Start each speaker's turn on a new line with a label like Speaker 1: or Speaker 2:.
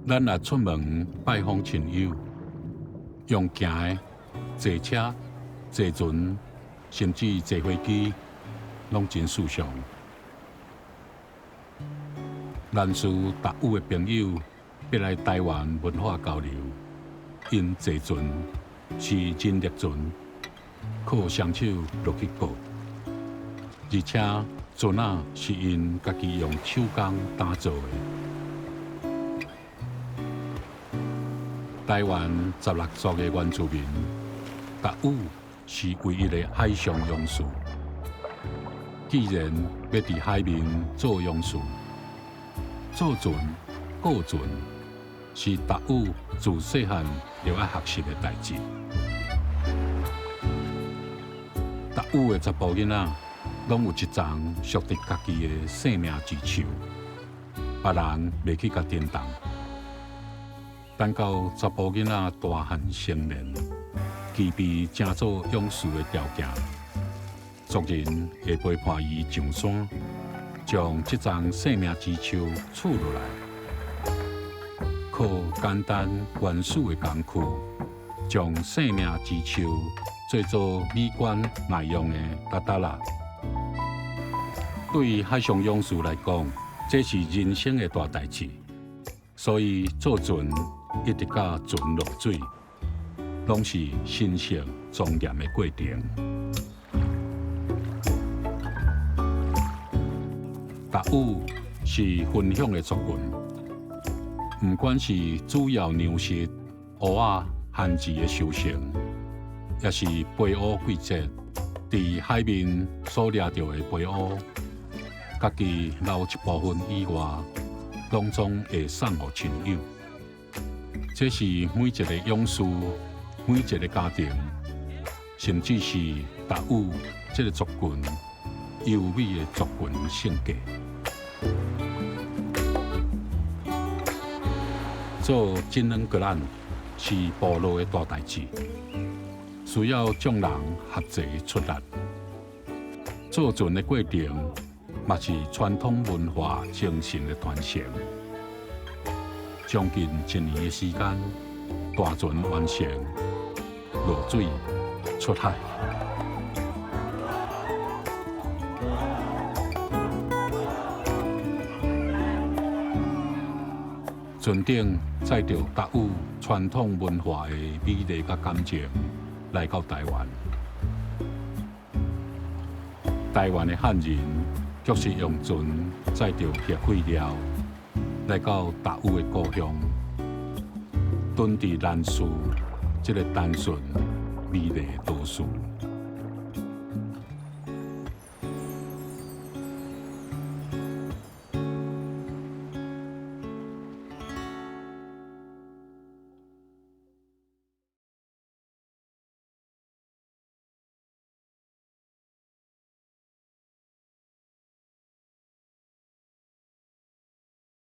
Speaker 1: 咱也出门拜访亲友，用行的、坐车、坐船，甚至坐飞机，拢真殊常。咱属达有的朋友要来台湾文化交流，因坐船是真热船，靠双手落去过，而且船仔是因家己用手工打造的。台湾16族的原住民，达有是唯一的海上勇士。既然要伫海面做勇士，做船、过船是达有自细汉就要学习的代志。达有的查甫囡仔，拢有一丛属于家己的生命之树，别人袂去甲颠动。等到查甫囡仔大汉成年，具备成做勇士的条件，族人会陪伴伊上山，将这丛生命之树取落来，靠简单原始的工具，将生命之树做做美观耐用的搭搭啦。对海上勇士来讲，这是人生的大代志，所以做船一直到船落水，拢是神圣庄严的过程。达有是分享的族群，不管是主要粮食、蚵仔、旱季的收成，也是培乌季节伫海面所掠到的培乌，家己留一部分以外，拢总会送予亲友。这是每一个勇士、每一个家庭，甚至是达有这个族群优美的族群性格。做真人个人是部落的大代志，需要众人合作出力。做船的过程，嘛是传统文化精神的传承。将近1年的时间，大船完成，落水出海。船顶载着达有传统文化的美丽甲感情，来到台湾。台湾的汉人却是用船载着血废料，来到达有的故乡，蹲伫兰屿这个单纯美丽的都市。